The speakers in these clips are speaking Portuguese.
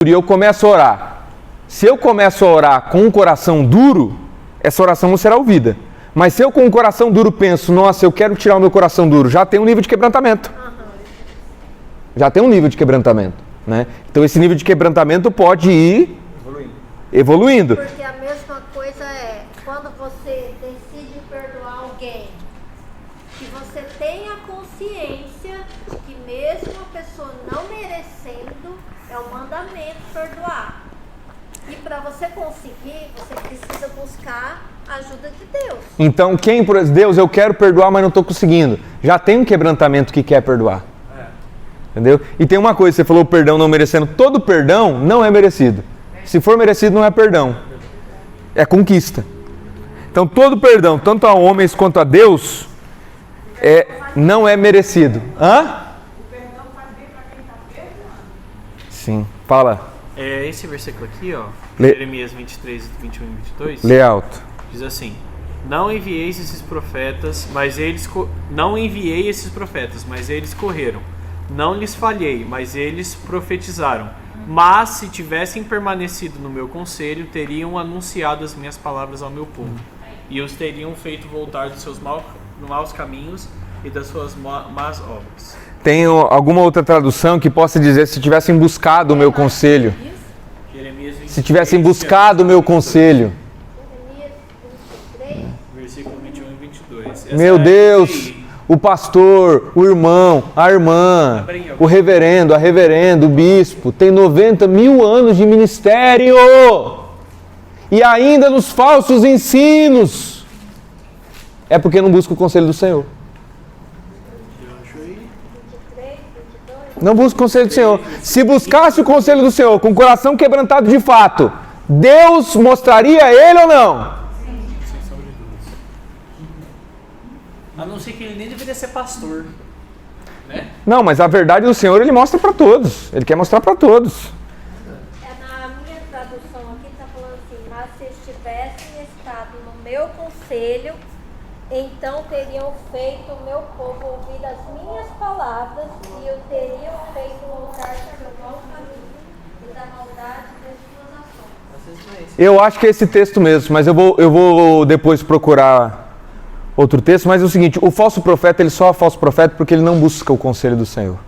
e eu começo a orar. Se eu começo a orar com um coração duro, essa oração não será ouvida. Mas se eu com um coração duro penso, nossa, eu quero tirar o meu coração duro, já tem um nível de quebrantamento. Já tem um nível de quebrantamento, né? Então esse nível de quebrantamento pode ir evoluindo. Porque a mesma coisa é, quando você decide perdoar alguém, que você tenha consciência que mesmo a pessoa não merecendo, é um mandamento perdoar. E para você conseguir, você precisa buscar a ajuda de Deus. Então, Deus, eu quero perdoar, mas não estou conseguindo. Já tem um quebrantamento que quer perdoar. Entendeu? E tem uma coisa, você falou perdão não merecendo. Todo perdão não é merecido. Se for merecido, não é perdão. É conquista. Então, todo perdão, tanto a homens quanto a Deus, não é merecido. Hã? O perdão faz bem para quem está perdoando? Sim. Fala. Esse versículo aqui, ó, Jeremias 23, 21 e 22. Lê alto. Diz assim: Não enviei esses profetas, mas eles correram. Não lhes falhei, mas eles profetizaram. Mas se tivessem permanecido no meu conselho, teriam anunciado as minhas palavras ao meu povo, e os teriam feito voltar dos seus maus caminhos e das suas más obras. Tem alguma outra tradução que possa dizer se tivessem buscado o meu conselho? Jeremias 23, se tivessem buscado o meu conselho. Versículo 21 e 22. Meu Deus! O pastor, o irmão, a irmã, o reverendo, a reverenda, o bispo, tem 90 mil anos de ministério e ainda nos falsos ensinos. É porque não busca o conselho do Senhor. Não busca o conselho do Senhor. Se buscasse o conselho do Senhor com o coração quebrantado de fato, Deus mostraria ele ou não? A não ser que ele nem deveria ser pastor, né? Não, mas a verdade do Senhor ele mostra para todos. Ele quer mostrar para todos. Na minha tradução aqui está falando assim: mas se estivessem estado no meu conselho, então teriam feito o meu povo ouvir as minhas palavras e o teriam feito voltar do meu mau caminho e da maldade das suas ações. Eu acho que é esse texto mesmo, mas eu vou depois procurar outro texto, mas é o seguinte, o falso profeta, ele só é falso profeta porque ele não busca o conselho do Senhor.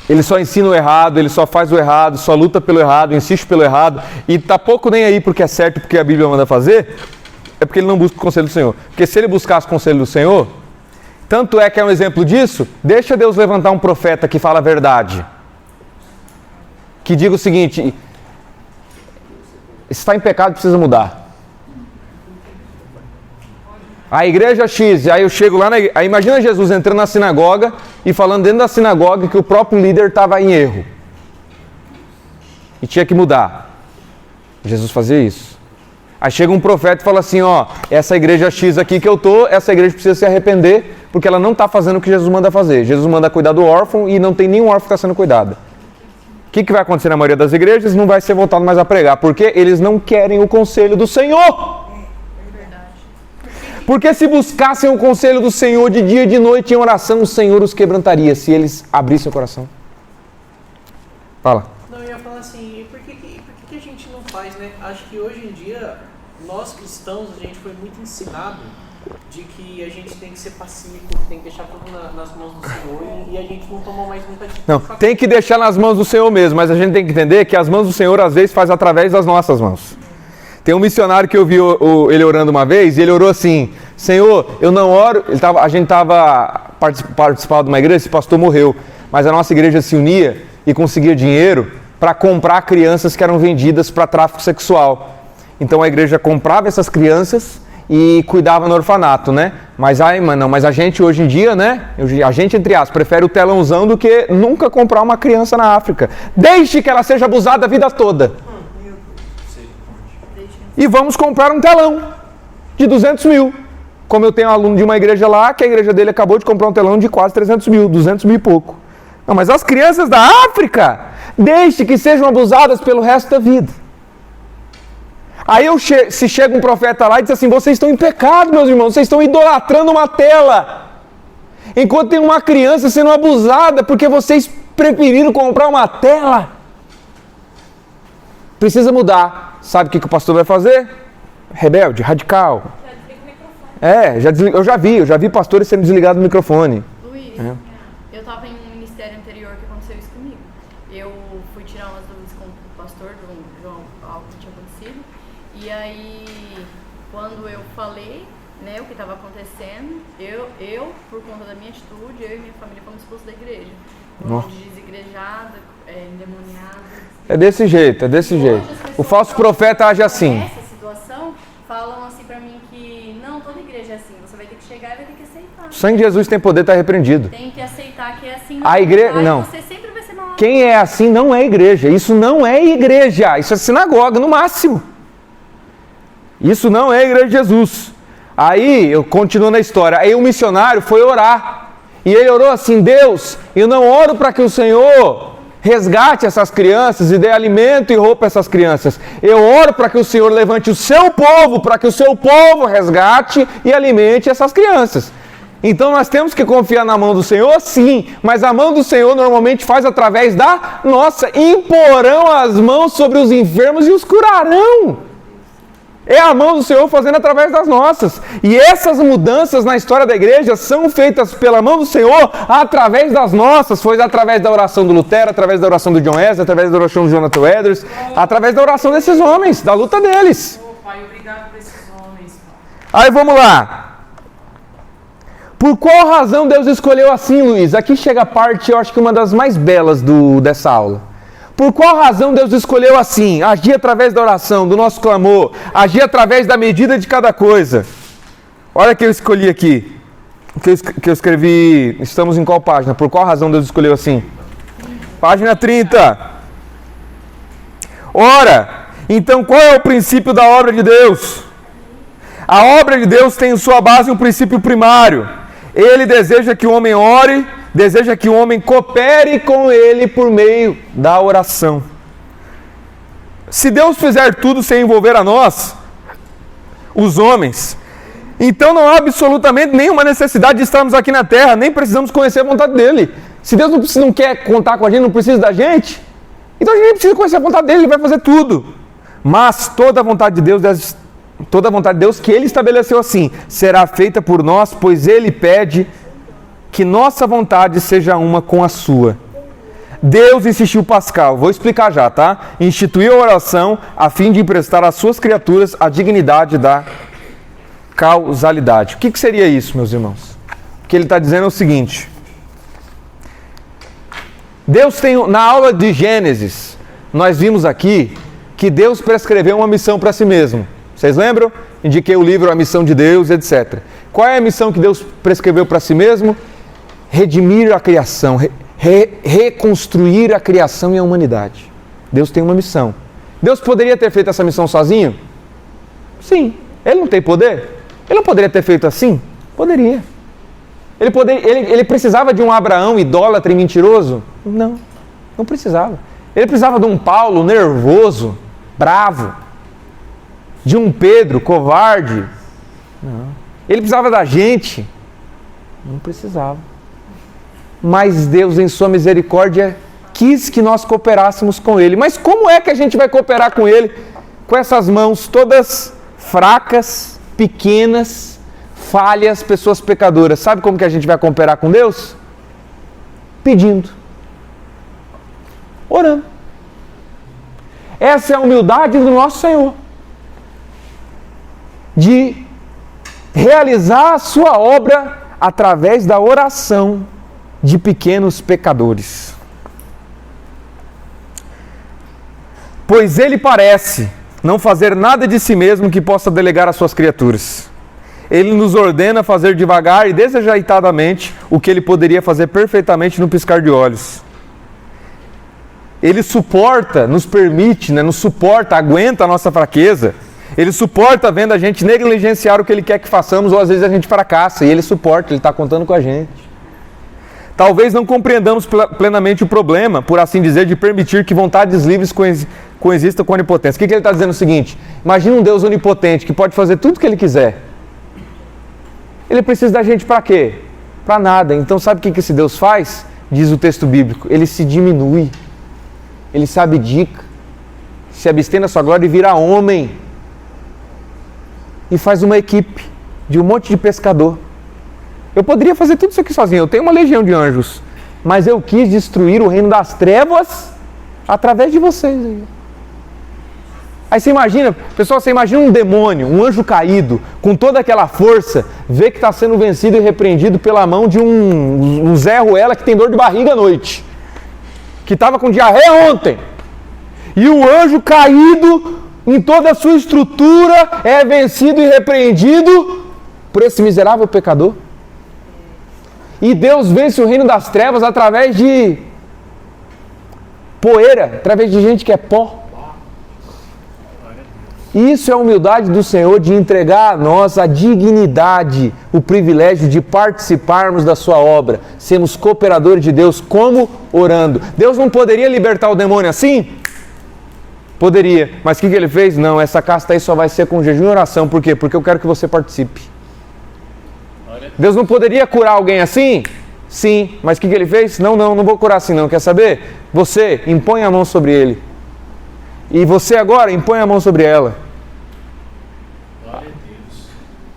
Ele só ensina o errado, ele só faz o errado, só luta pelo errado, insiste pelo errado, e tá pouco nem aí porque é certo, porque a Bíblia manda fazer, é porque ele não busca o conselho do Senhor. Porque se ele buscasse o conselho do Senhor, tanto é que é um exemplo disso, deixa Deus levantar um profeta que fala a verdade. Que diga o seguinte, está em pecado, precisa mudar. A igreja X, aí eu chego lá, aí imagina Jesus entrando na sinagoga e falando dentro da sinagoga que o próprio líder estava em erro. E tinha que mudar. Jesus fazia isso. Aí chega um profeta e fala assim, ó, essa igreja X aqui que eu tô, essa igreja precisa se arrepender porque ela não está fazendo o que Jesus manda fazer. Jesus manda cuidar do órfão e não tem nenhum órfão que está sendo cuidado. O que vai acontecer na maioria das igrejas? Não vai ser voltado mais a pregar, porque eles não querem o conselho do Senhor. Porque se buscassem o conselho do Senhor de dia e de noite em oração, o Senhor os quebrantaria, se eles abrissem o coração. Fala. Não, eu ia falar assim, por que a gente não faz, né? Acho que hoje em dia, nós cristãos, a gente foi muito ensinado de que a gente tem que ser pacífico, tem que deixar tudo nas mãos do Senhor e a gente não toma mais muita atitude. Não, tem que deixar nas mãos do Senhor mesmo, mas a gente tem que entender que as mãos do Senhor às vezes faz através das nossas mãos. Tem um missionário que eu vi ele orando uma vez, e ele orou assim, Senhor, eu não oro, a gente estava participando de uma igreja, esse pastor morreu, mas a nossa igreja se unia e conseguia dinheiro para comprar crianças que eram vendidas para tráfico sexual. Então a igreja comprava essas crianças e cuidava no orfanato, né? Mas a gente hoje em dia, né? A gente, entre aspas, prefere o telãozão do que nunca comprar uma criança na África, desde que ela seja abusada a vida toda. E vamos comprar um telão de 200 mil. Como eu tenho um aluno de uma igreja lá, que a igreja dele acabou de comprar um telão de quase 300 mil, 200 mil e pouco. Não, mas as crianças da África, deixe que sejam abusadas pelo resto da vida. Aí se chega um profeta lá e diz assim, vocês estão em pecado, meus irmãos, vocês estão idolatrando uma tela. Enquanto tem uma criança sendo abusada, porque vocês preferiram comprar uma tela. Precisa mudar. Sabe o que o pastor vai fazer? Rebelde, radical. Já desliga o microfone. Eu já vi pastores sendo desligados do microfone. Luiz, eu estava em um ministério anterior que aconteceu isso comigo. Eu fui tirar umas dúvidas com o pastor de algo que tinha acontecido. E aí, quando eu falei, né, o que estava acontecendo, eu, por conta da minha atitude, eu e minha família fomos expulsos da igreja. Desigrejada, endemoniada. É desse jeito. O falso profeta age assim. Nessa situação, falam assim pra mim que não, toda igreja é assim, você vai ter que chegar e vai ter que aceitar. O sangue de Jesus tem poder, está repreendido. Tem que aceitar que é assim. A igreja, não. Você sempre vai ser mal. Quem é assim não é igreja. Isso não é igreja. Isso é sinagoga, no máximo. Isso não é a igreja de Jesus. Aí, eu continuo na história. Aí o missionário foi orar. E ele orou assim: Deus, eu não oro para que o Senhor resgate essas crianças e dê alimento e roupa a essas crianças. Eu oro para que o Senhor levante o seu povo, para que o seu povo resgate e alimente essas crianças. Então nós temos que confiar na mão do Senhor, sim, mas a mão do Senhor normalmente faz através da nossa. Imporão as mãos sobre os enfermos e os curarão. É a mão do Senhor fazendo através das nossas. E essas mudanças na história da igreja são feitas pela mão do Senhor através das nossas. Foi através da oração do Lutero, através da oração do John Wesley, através da oração do Jonathan Edwards, através da oração desses homens, da luta deles. Pai, obrigado por esses homens. Aí vamos lá. Por qual razão Deus escolheu assim, Luiz? Aqui chega a parte, eu acho que uma das mais belas dessa aula. Por qual razão Deus escolheu assim? Agir através da oração, do nosso clamor, agir através da medida de cada coisa. Olha o que eu escolhi aqui, que eu escrevi, estamos em qual página? Por qual razão Deus escolheu assim? Página 30. Ora, então qual é o princípio da obra de Deus? A obra de Deus tem em sua base um princípio primário. Ele deseja que o homem ore, deseja que o homem coopere com ele por meio da oração. Se Deus fizer tudo sem envolver a nós, os homens, então não há absolutamente nenhuma necessidade de estarmos aqui na terra, nem precisamos conhecer a vontade dele. Se Deus não quer contar com a gente, não precisa da gente, então a gente nem precisa conhecer a vontade dele, ele vai fazer tudo. Mas toda a vontade de Deus que ele estabeleceu assim, será feita por nós, pois ele pede que nossa vontade seja uma com a sua. Deus instituiu Pascal, vou explicar já, tá? Instituiu a oração a fim de emprestar às suas criaturas a dignidade da causalidade. O que seria isso, meus irmãos? O que ele está dizendo é o seguinte: Deus tem, na aula de Gênesis, nós vimos aqui que Deus prescreveu uma missão para si mesmo. Vocês lembram? Indiquei o livro A Missão de Deus, etc. Qual é a missão que Deus prescreveu para si mesmo? Redimir a criação, reconstruir a criação e a humanidade. Deus tem uma missão. Deus poderia ter feito essa missão sozinho? Sim. Ele não tem poder? Ele não poderia ter feito assim? Poderia. Ele precisava de um Abraão idólatra e mentiroso? Não, não precisava. Ele precisava de um Paulo nervoso, bravo, de um Pedro covarde? Não. Ele precisava da gente? Não precisava. Mas Deus, em sua misericórdia, quis que nós cooperássemos com Ele. Mas como é que a gente vai cooperar com Ele? Com essas mãos todas fracas, pequenas, falhas, pessoas pecadoras. Sabe como que a gente vai cooperar com Deus? Pedindo. Orando. Essa é a humildade do nosso Senhor. De realizar a sua obra através da oração de pequenos pecadores. Pois ele parece não fazer nada de si mesmo que possa delegar às suas criaturas. Ele nos ordena fazer devagar e desajeitadamente o que ele poderia fazer perfeitamente no piscar de olhos. Ele suporta, nos permite, nos suporta, aguenta a nossa fraqueza. Ele suporta vendo a gente negligenciar o que ele quer que façamos, ou às vezes a gente fracassa, e ele suporta, ele está contando com a gente. Talvez não compreendamos plenamente o problema, por assim dizer, de permitir que vontades livres coexistam com a onipotência. O que ele está dizendo é o seguinte: imagina um Deus onipotente que pode fazer tudo o que ele quiser. Ele precisa da gente para quê? Para nada. Então sabe o que esse Deus faz? diz o texto bíblico, ele se diminui, ele se abdica, se abstém da sua glória e vira homem. E faz uma equipe de um monte de pescador. Eu poderia fazer tudo isso aqui sozinho, eu tenho uma legião de anjos, mas eu quis destruir o reino das trevas através de vocês. Aí você imagina, pessoal, você imagina um demônio, um anjo caído, com toda aquela força, vê que está sendo vencido e repreendido pela mão de um Zé Ruela que tem dor de barriga à noite, que estava com diarreia ontem. E o anjo caído, em toda a sua estrutura, é vencido e repreendido por esse miserável pecador. E Deus vence o reino das trevas através de poeira, através de gente que é pó. Isso é a humildade do Senhor de entregar a nós a dignidade, o privilégio de participarmos da sua obra, sermos cooperadores de Deus, como orando. Deus não poderia libertar o demônio assim? Poderia, mas o que ele fez? Não, essa casta aí só vai ser com jejum e oração. Por quê? Porque eu quero que você participe. Deus não poderia curar alguém assim? Sim, mas o que ele fez? Não vou curar assim não, quer saber? Você, impõe a mão sobre ele. E você agora, impõe a mão sobre ela. Glória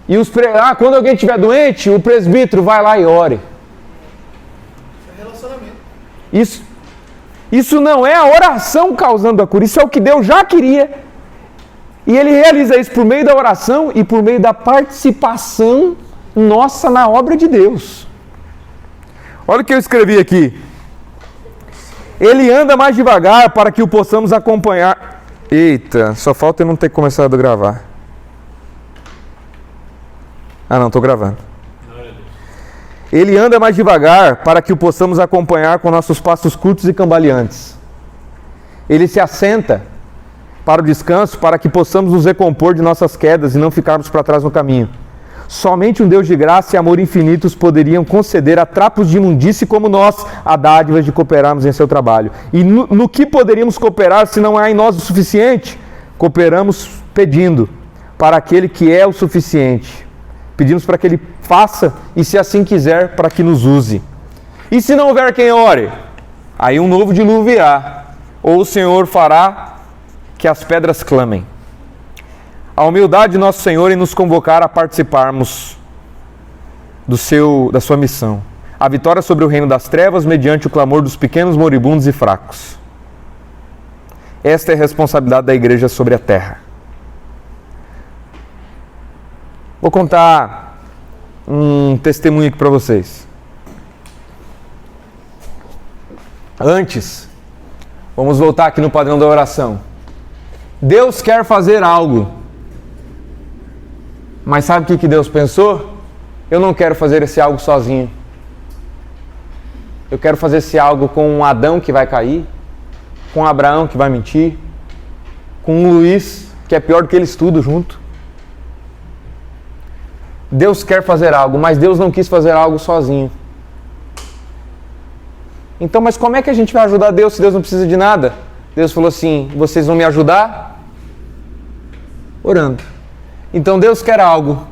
a Deus. E quando alguém estiver doente, o presbítero vai lá e ore. É relacionamento. Isso não é a oração causando a cura, isso é o que Deus já queria. E Ele realiza isso por meio da oração e por meio da participação nossa na obra de Deus. Olha o que eu escrevi aqui. Ele anda mais devagar para que o possamos acompanhar. Eita, só falta eu não ter começado a gravar. Não, estou gravando. Ele anda mais devagar para que o possamos acompanhar com nossos passos curtos e cambaleantes. Ele se assenta para o descanso para que possamos nos recompor de nossas quedas e não ficarmos para trás no caminho. Somente um Deus de graça e amor infinitos poderiam conceder a trapos de imundície como nós a dádiva de cooperarmos em seu trabalho. E no que poderíamos cooperar se não há em nós o suficiente? Cooperamos pedindo para aquele que é o suficiente. Pedimos para que Ele faça e, se assim quiser, para que nos use. E se não houver quem ore? Aí um novo dilúvio virá, ou o Senhor fará que as pedras clamem. A humildade de nosso Senhor em nos convocar a participarmos da sua missão. A vitória sobre o reino das trevas mediante o clamor dos pequenos moribundos e fracos. Esta é a responsabilidade da igreja sobre a terra. Vou contar um testemunho aqui para vocês. Antes, vamos voltar aqui no padrão da oração. Deus quer fazer algo. Mas sabe o que Deus pensou? Eu não quero fazer esse algo sozinho. Eu quero fazer esse algo com um Adão que vai cair, com um Abraão que vai mentir, com um Luiz que é pior do que eles tudo junto. Deus quer fazer algo, mas Deus não quis fazer algo sozinho. Então, mas como é que a gente vai ajudar Deus se Deus não precisa de nada? Deus falou assim, vocês vão me ajudar? Orando. Então Deus quer algo,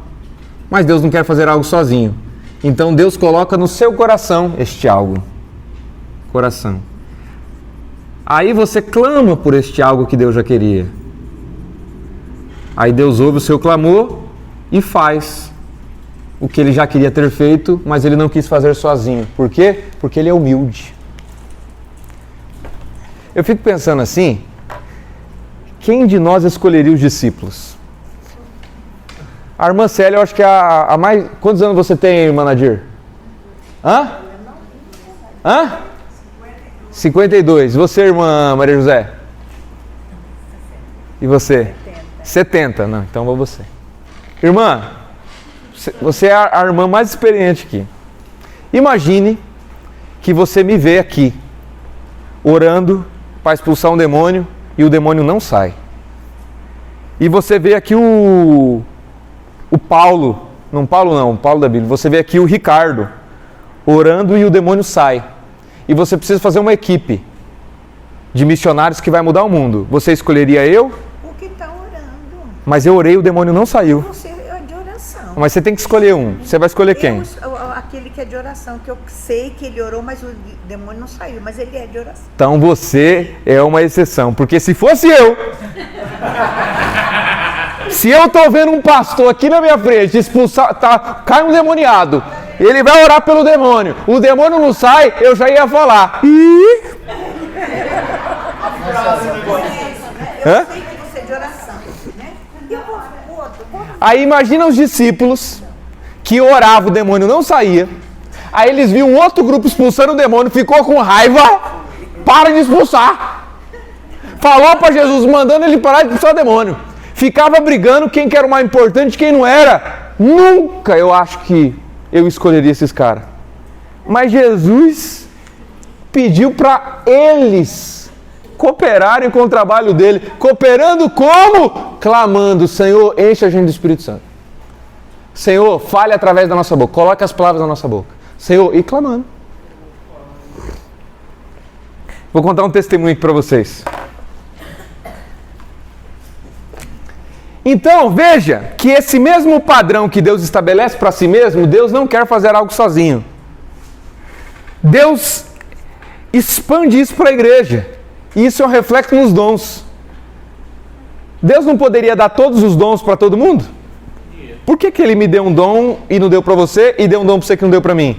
mas Deus não quer fazer algo sozinho. Então Deus coloca no seu coração este algo. Coração. Aí você clama por este algo que Deus já queria. Aí Deus ouve o seu clamor e faz o que Ele já queria ter feito, mas Ele não quis fazer sozinho. Por quê? Porque Ele é humilde. Eu fico pensando assim, quem de nós escolheria os discípulos? A irmã Célia, eu acho que é a mais... Quantos anos você tem, irmã Nadir? Hã? 52. Você, irmã Maria José? E você? 70. Não, então vou você. Irmã, você é a irmã mais experiente aqui. Imagine que você me vê aqui, orando para expulsar um demônio e o demônio não sai. E você vê aqui o Paulo, não Paulo não, Paulo da Bíblia, você vê aqui o Ricardo orando e o demônio sai. E você precisa fazer uma equipe de missionários que vai mudar o mundo. Você escolheria eu? O que está orando? Mas eu orei e o demônio não saiu. Você é de oração. Mas você tem que escolher um. Você vai escolher quem? Aquele que que é de oração, que eu sei que ele orou, mas o demônio não saiu, mas ele é de oração. Então você é uma exceção, porque se fosse eu, se eu tô vendo um pastor aqui na minha frente expulsar, cai um demoniado, ele vai orar pelo demônio, o demônio não sai, eu já ia falar. Eu sei que você é de oração, né? E eu vou outro. Aí imagina os discípulos que oravam, o demônio não saía. Aí eles viam um outro grupo expulsando o demônio, ficou com raiva, para de expulsar. Falou para Jesus, mandando ele parar de expulsar o demônio. Ficava brigando quem que era o mais importante, quem não era. Nunca eu acho que eu escolheria esses caras. Mas Jesus pediu para eles cooperarem com o trabalho dele. Cooperando como? Clamando, Senhor, enche a gente do Espírito Santo. Senhor, fale através da nossa boca. Coloque as palavras na nossa boca. Senhor, e clamando. Vou contar um testemunho aqui para vocês. Então, veja que esse mesmo padrão que Deus estabelece para si mesmo, Deus não quer fazer algo sozinho. Deus expande isso para a igreja. E isso é um reflexo nos dons. Deus não poderia dar todos os dons para todo mundo? Por que Ele me deu um dom e não deu para você, e deu um dom para você que não deu para mim?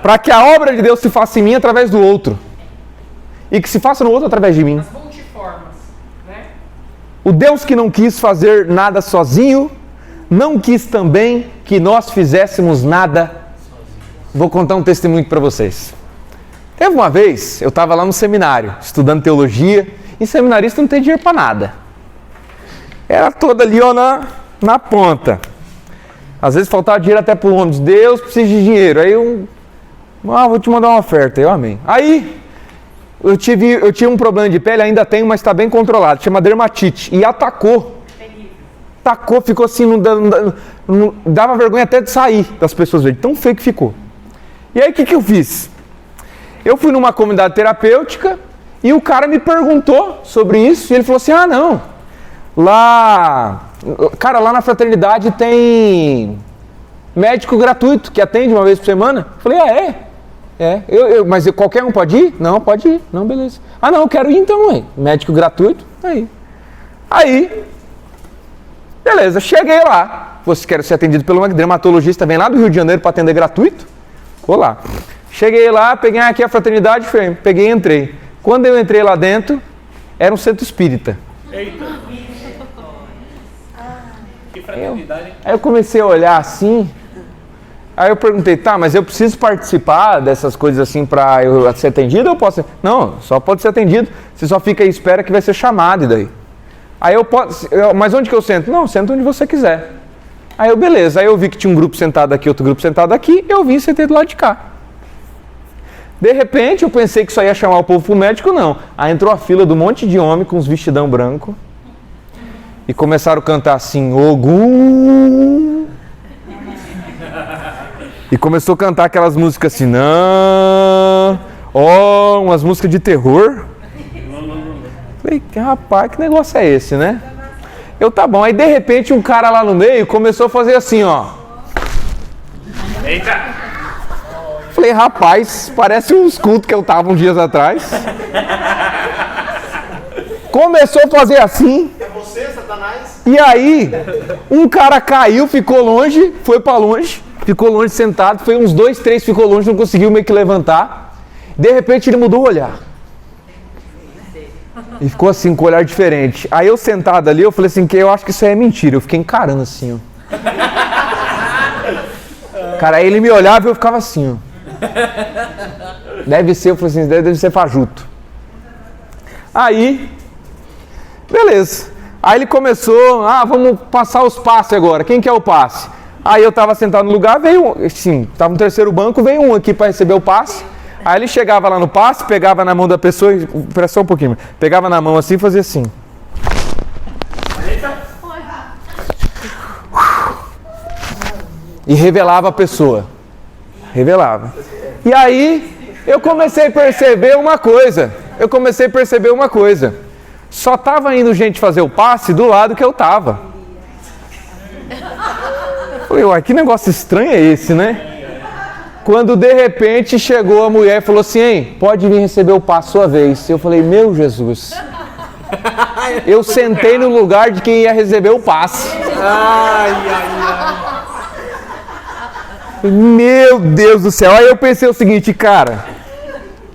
Para que a obra de Deus se faça em mim através do outro. E que se faça no outro através de mim. As multiformas, né? O Deus que não quis fazer nada sozinho, não quis também que nós fizéssemos nada. Vou contar um testemunho para vocês. Teve uma vez, eu estava lá no seminário, estudando teologia, e seminarista não tem dinheiro para nada. Era todo ali, ó, na ponta. Às vezes faltava dinheiro até para o ônibus. Deus precisa de dinheiro. Aí vou te mandar uma oferta. Eu, amém. Aí, eu tive um problema de pele, ainda tenho, mas está bem controlado. Chama dermatite. E atacou. Atacou, ficou assim, não dava vergonha até de sair das pessoas verdes. Tão feio que ficou. E aí, o que eu fiz? Eu fui numa comunidade terapêutica e o cara me perguntou sobre isso. E ele falou assim, não. Lá na fraternidade tem médico gratuito que atende uma vez por semana. Eu falei, é? Mas qualquer um pode ir? Não, pode ir. Não, beleza. Não, eu quero ir então, ué. Médico gratuito, Aí, beleza, cheguei lá. Você quer ser atendido pelo dermatologista, vem lá do Rio de Janeiro para atender gratuito? Vou lá. Cheguei lá, peguei aqui a fraternidade, peguei e entrei. Quando eu entrei lá dentro, era um centro espírita. Eita! Que fraternidade, hein? Aí eu comecei a olhar assim, aí eu perguntei, mas eu preciso participar dessas coisas assim para eu ser atendido ou posso ser? Não, só pode ser atendido, você só fica aí e espera que vai ser chamado e daí. Aí mas onde que eu sento? Não, senta onde você quiser. Aí beleza, aí eu vi que tinha um grupo sentado aqui, outro grupo sentado aqui, eu vim e sentei do lado de cá. De repente eu pensei que só ia chamar o povo pro médico, não. Aí entrou a fila de um monte de homem com uns vestidão branco. E começaram a cantar assim, Ogum. E começou a cantar aquelas músicas assim, umas músicas de terror. Falei, rapaz, que negócio é esse, né? Tá bom. Aí de repente um cara lá no meio começou a fazer assim, ó. Eita! Falei, rapaz, parece uns cultos que eu tava uns dias atrás. Começou a fazer assim. É você, Satanás? E aí, um cara caiu, ficou longe, foi pra longe, ficou longe sentado, foi uns 2, 3, ficou longe, não conseguiu meio que levantar. De repente ele mudou o olhar. E ficou assim, com um olhar diferente. Aí eu sentado ali, eu falei assim, que eu acho que isso aí é mentira. Eu fiquei encarando assim, ó. Cara, aí ele me olhava e eu ficava assim, ó. Deve ser, eu falei assim, deve ser fajuto. Aí, beleza. Aí ele começou, vamos passar os passes agora. Quem que é o passe? Aí eu tava sentado no lugar, veio, sim, tava no terceiro banco, veio um aqui para receber o passe. Aí ele chegava lá no passe, pegava na mão da pessoa, presta um pouquinho, pegava na mão assim e fazia assim. E revelava a pessoa. Revelava. E aí, eu comecei a perceber uma coisa. Só tava indo gente fazer o passe do lado que eu tava. Falei, uai, que negócio estranho é esse, né? Quando de repente chegou a mulher e falou assim, hein, pode vir receber o passe sua vez. Eu falei, meu Jesus. Eu sentei no lugar de quem ia receber o passe. Meu Deus do céu. Aí eu pensei o seguinte, cara,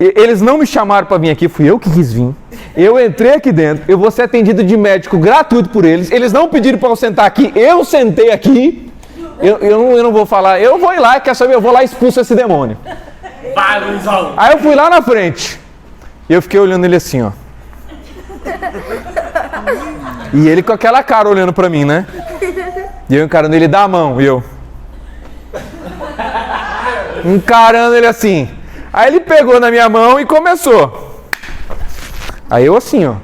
eles não me chamaram para vir aqui, fui eu que quis vir. Eu entrei aqui dentro, eu vou ser atendido de médico gratuito por eles. Eles não pediram para eu sentar aqui, eu sentei aqui. Eu não vou falar, eu vou ir lá, quer saber, eu vou lá e expulso esse demônio. Aí eu fui lá na frente e eu fiquei olhando ele assim, ó. E ele com aquela cara olhando pra mim, né? E eu encarando ele, dá a mão, e eu encarando ele assim. Aí ele pegou na minha mão e começou. Aí eu assim, ó.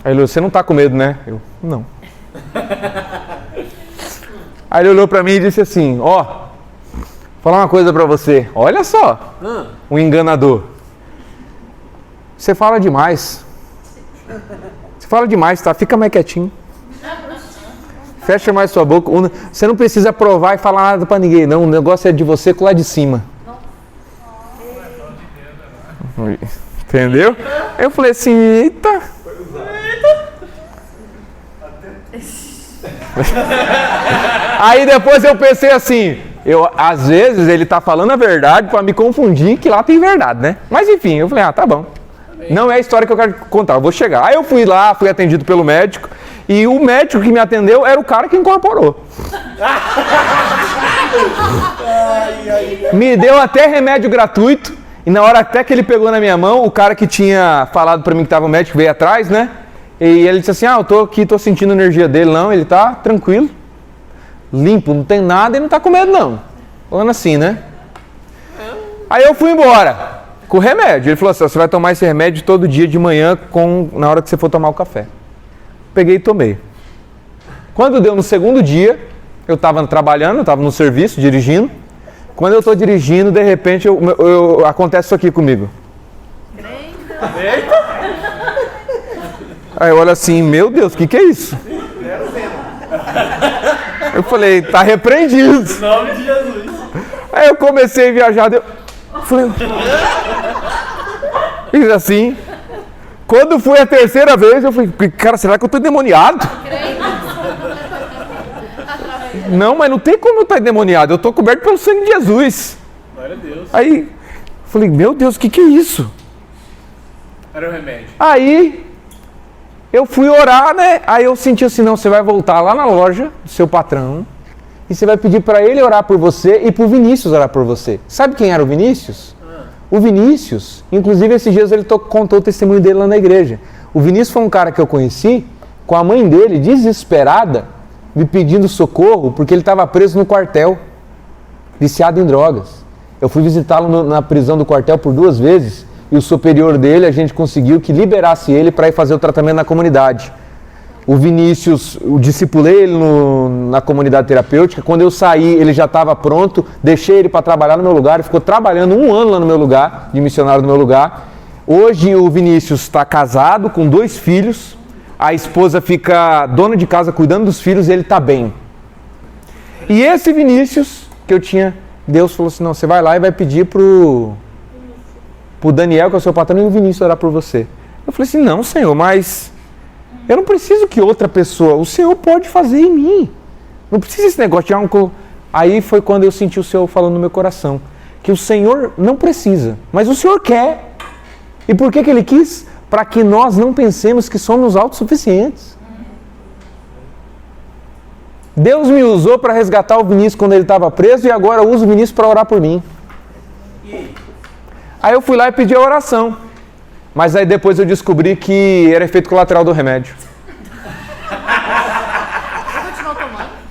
Aí ele olhou, você não tá com medo, né? Eu, não. Aí ele olhou pra mim e disse assim, ó, vou falar uma coisa pra você. Olha só, um enganador. Você fala demais. Você fala demais, tá? Fica mais quietinho. Fecha mais sua boca. Você não precisa provar e falar nada pra ninguém, não. O negócio é de você com lá de cima. Entendeu? Eu falei assim, eita. Aí depois eu pensei assim, às vezes ele tá falando a verdade pra me confundir que lá tem verdade, né? Mas enfim, eu falei, tá bom. Não é a história que eu quero contar, eu vou chegar. Aí eu fui lá, fui atendido pelo médico, e o médico que me atendeu era o cara que incorporou. Me deu até remédio gratuito, e na hora até que ele pegou na minha mão, o cara que tinha falado pra mim que tava o médico veio atrás, né? E ele disse assim, eu tô aqui, tô sentindo a energia dele. Não, ele tá tranquilo, limpo, não tem nada e não tá com medo não. Falando assim, né? Aí eu fui embora com o remédio. Ele falou assim, você vai tomar esse remédio todo dia de manhã na hora que você for tomar o café. Peguei e tomei. Quando deu no segundo dia, eu estava trabalhando, eu estava no serviço, dirigindo. Quando eu estou dirigindo, de repente, acontece isso aqui comigo. Aí eu olho assim, meu Deus, o que é isso? Eu falei, tá repreendido. Em nome de Jesus. Aí eu comecei a viajar, falei, fiz assim. Quando foi a terceira vez, eu falei, cara, será que eu tô endemoniado? Não, mas não tem como eu estar endemoniado, eu tô coberto pelo sangue de Jesus. Glória a Deus. Aí, eu falei, meu Deus, o que é isso? Era o remédio. Aí, eu fui orar, né? Aí eu senti assim, não, você vai voltar lá na loja do seu patrão e você vai pedir para ele orar por você e pro Vinícius orar por você. Sabe quem era o Vinícius? O Vinícius, inclusive esses dias ele contou o testemunho dele lá na igreja. O Vinícius foi um cara que eu conheci com a mãe dele, desesperada, me pedindo socorro porque ele estava preso no quartel, viciado em drogas. Eu fui visitá-lo na prisão do quartel por 2 vezes e o superior dele, a gente conseguiu que liberasse ele para ir fazer o tratamento na comunidade. O Vinícius, eu discipulei ele na comunidade terapêutica. Quando eu saí, ele já estava pronto. Deixei ele para trabalhar no meu lugar. Ele ficou trabalhando 1 ano lá no meu lugar, de missionário no meu lugar. Hoje o Vinícius está casado com 2 filhos. A esposa fica dona de casa cuidando dos filhos e ele está bem. E esse Vinícius que eu tinha, Deus falou assim, não, você vai lá e vai pedir pro Daniel, que é o seu patrão, e o Vinícius orar por você. Eu falei assim, não, Senhor, mas eu não preciso que outra pessoa, o Senhor pode fazer em mim. Não precisa esse negócio de Aí foi quando eu senti o Senhor falando no meu coração, que o Senhor não precisa, mas o Senhor quer. E por que Ele quis? Para que nós não pensemos que somos autossuficientes. Deus me usou para resgatar o Vinícius quando ele estava preso e agora eu uso o Vinícius para orar por mim. Aí eu fui lá e pedi a oração. Mas aí depois eu descobri que era efeito colateral do remédio.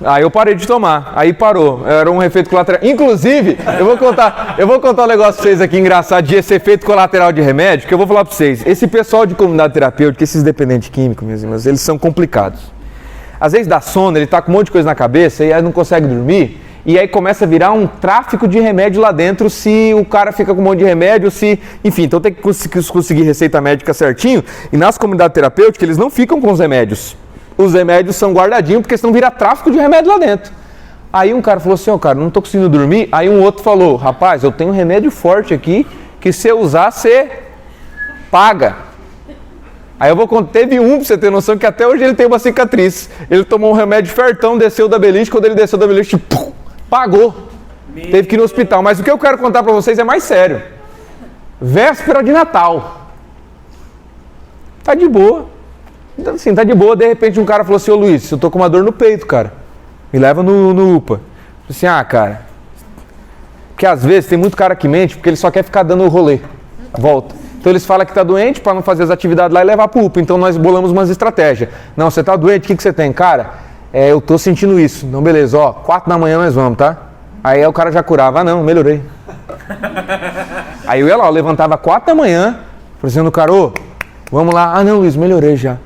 Aí eu parei de tomar. Aí parou. Era um efeito colateral. Inclusive, eu vou contar um negócio pra vocês aqui engraçado de esse efeito colateral de remédio, que eu vou falar pra vocês. Esse pessoal de comunidade terapêutica, esses dependentes químicos, meus irmãos, eles são complicados. Às vezes dá sono, ele tá com um monte de coisa na cabeça e aí não consegue dormir. E aí começa a virar um tráfico de remédio lá dentro se o cara fica com um monte de remédio, enfim, então tem que conseguir receita médica certinho. E nas comunidades terapêuticas eles não ficam com os remédios. Os remédios são guardadinhos porque senão vira tráfico de remédio lá dentro. Aí um cara falou assim, cara, não tô conseguindo dormir. Aí um outro falou, rapaz, eu tenho um remédio forte aqui, que se eu usar, você paga. Aí eu vou contar, teve um, pra você ter noção, que até hoje ele tem uma cicatriz. Ele tomou um remédio fertão, desceu da beliche, quando ele desceu da beliche, pagou. Teve que ir no hospital. Mas o que eu quero contar pra vocês é mais sério. Véspera de Natal. Tá de boa. Então, assim, tá de boa. De repente um cara falou assim, ô Luiz, eu tô com uma dor no peito, cara. Me leva no UPA. Eu falei assim, cara. Porque às vezes tem muito cara que mente porque ele só quer ficar dando o rolê. Volta. Então eles falam que tá doente para não fazer as atividades lá e levar pro UPA. Então nós bolamos umas estratégias. Não, você tá doente, o que você tem? Cara, eu tô sentindo isso. Não, beleza, 4 da manhã nós vamos, tá? Aí o cara já curava. Ah, não, melhorei. Aí eu ia lá, eu levantava 4 da manhã, falando, cara, vamos lá. Ah, não, Luiz, melhorei já.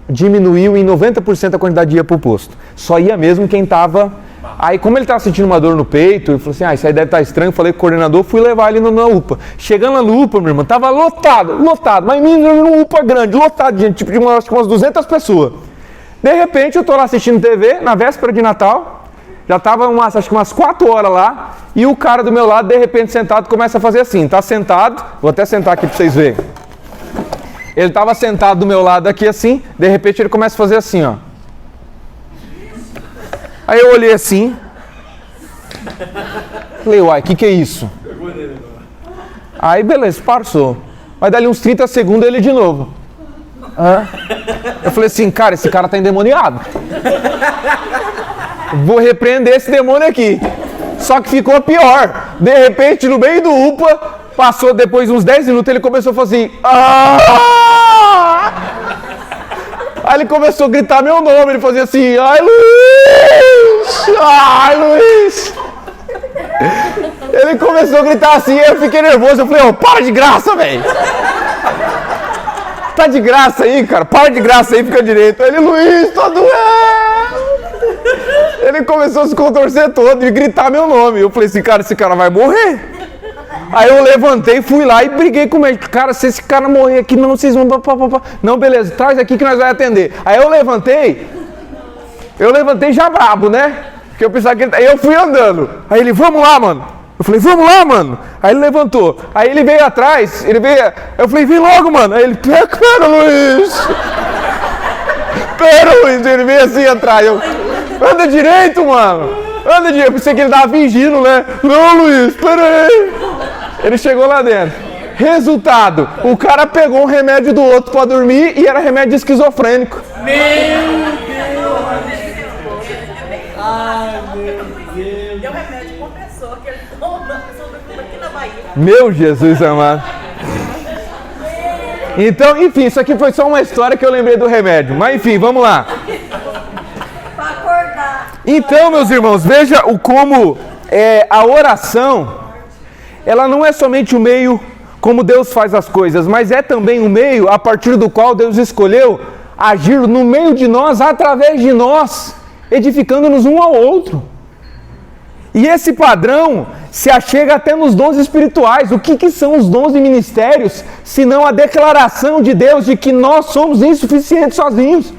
Diminuiu em 90% a quantidade de ir pro posto. Só ia mesmo quem tava... Aí, como ele tava sentindo uma dor no peito, ele falou assim, isso aí deve estar estranho. Falei com o coordenador, fui levar ele na UPA. Chegando lá no UPA, meu irmão, tava lotado. Mas num UPA grande, lotado de gente, tipo de umas 200 pessoas. De repente, eu tô lá assistindo TV, na véspera de Natal, já tava acho que umas 4 horas lá, e o cara do meu lado, de repente, sentado, começa a fazer assim, tá sentado, vou até sentar aqui pra vocês verem. Ele tava sentado do meu lado aqui assim, de repente ele começa a fazer assim, ó. Aí eu olhei assim, falei, uai, o que é isso? Aí beleza, passou. Mas dali uns 30 segundos ele de novo. Eu falei assim, cara, esse cara tá endemoniado. Vou repreender esse demônio aqui. Só que ficou pior. De repente, no meio do UPA, passou depois uns 10 minutos, ele começou a fazer assim. Aí ele começou a gritar meu nome, ele fazia assim, ai Luiz! Ele começou a gritar assim, eu fiquei nervoso, eu falei, para de graça, velho! Tá de graça aí, cara, para de graça aí, fica direito. Ele, Luiz, tô doendo! Ele começou a se contorcer todo e gritar meu nome. Eu falei assim, cara, esse cara vai morrer. Aí eu levantei, fui lá e briguei com o médico. Cara, se esse cara morrer aqui, não, vocês vão... Não, beleza, traz aqui que nós vamos atender. Aí eu levantei já brabo, né? Porque eu pensava que ele... Aí eu fui andando. Aí ele, vamos lá, mano. Eu falei, vamos lá, mano. Aí ele levantou. Aí ele veio atrás, eu falei, vem logo, mano. Aí ele, pera, Luiz. Pera, Luiz. Ele veio assim atrás. Eu, anda direito, mano. Anda direito. Eu pensei que ele tava fingindo, né? Não, Luiz, pera aí. Ele chegou lá dentro. Resultado, o cara pegou um remédio do outro pra dormir e era remédio esquizofrênico. Meu Deus! Ai, meu Deus! Deu remédio com uma pessoa que ele tomou, uma pessoa aqui na Bahia. Meu Jesus amado. Então, enfim, isso aqui foi só uma história que eu lembrei do remédio. Mas enfim, vamos lá. Para acordar. Então, meus irmãos, veja como a oração, ela não é somente o meio como Deus faz as coisas, mas é também o meio a partir do qual Deus escolheu agir no meio de nós, através de nós, edificando-nos um ao outro. E esse padrão se achega até nos dons espirituais. O que são os dons e ministérios, senão a declaração de Deus de que nós somos insuficientes sozinhos?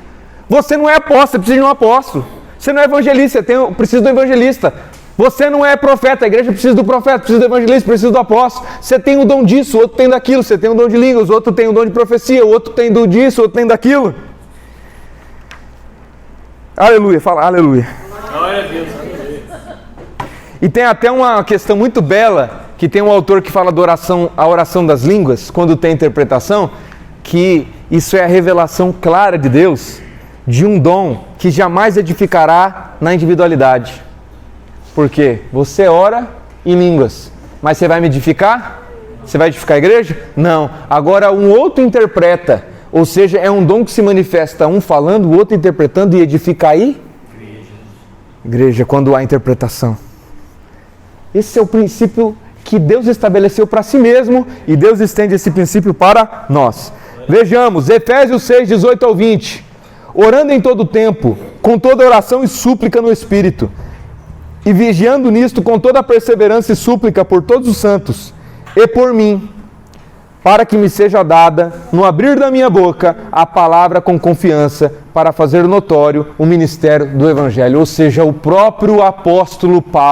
Você não é apóstolo, você precisa de um apóstolo. Você não é evangelista, você precisa do evangelista. Você não é profeta, a igreja precisa do profeta, precisa do evangelista, precisa do apóstolo. Você tem o dom disso, o outro tem daquilo. Você tem o dom de línguas, o outro tem o dom de profecia, o outro tem do disso, o outro tem daquilo. Aleluia, fala aleluia. Glória a Deus. E tem até uma questão muito bela, que tem um autor que fala da oração, a oração das línguas, quando tem interpretação, que isso é a revelação clara de Deus, de um dom que jamais edificará na individualidade. Por quê? Você ora em línguas, mas você vai me edificar? Você vai edificar a igreja? Não. Agora um outro interpreta, ou seja, é um dom que se manifesta um falando, o outro interpretando e edifica aí? Igreja, quando há interpretação. Esse é o princípio que Deus estabeleceu para si mesmo e Deus estende esse princípio para nós. Vejamos, Efésios 6, 18 ao 20. Orando em todo tempo, com toda oração e súplica no Espírito, e vigiando nisto com toda a perseverança e súplica por todos os santos, e por mim, para que me seja dada, no abrir da minha boca, a palavra com confiança, para fazer notório o ministério do Evangelho. Ou seja, o próprio apóstolo Paulo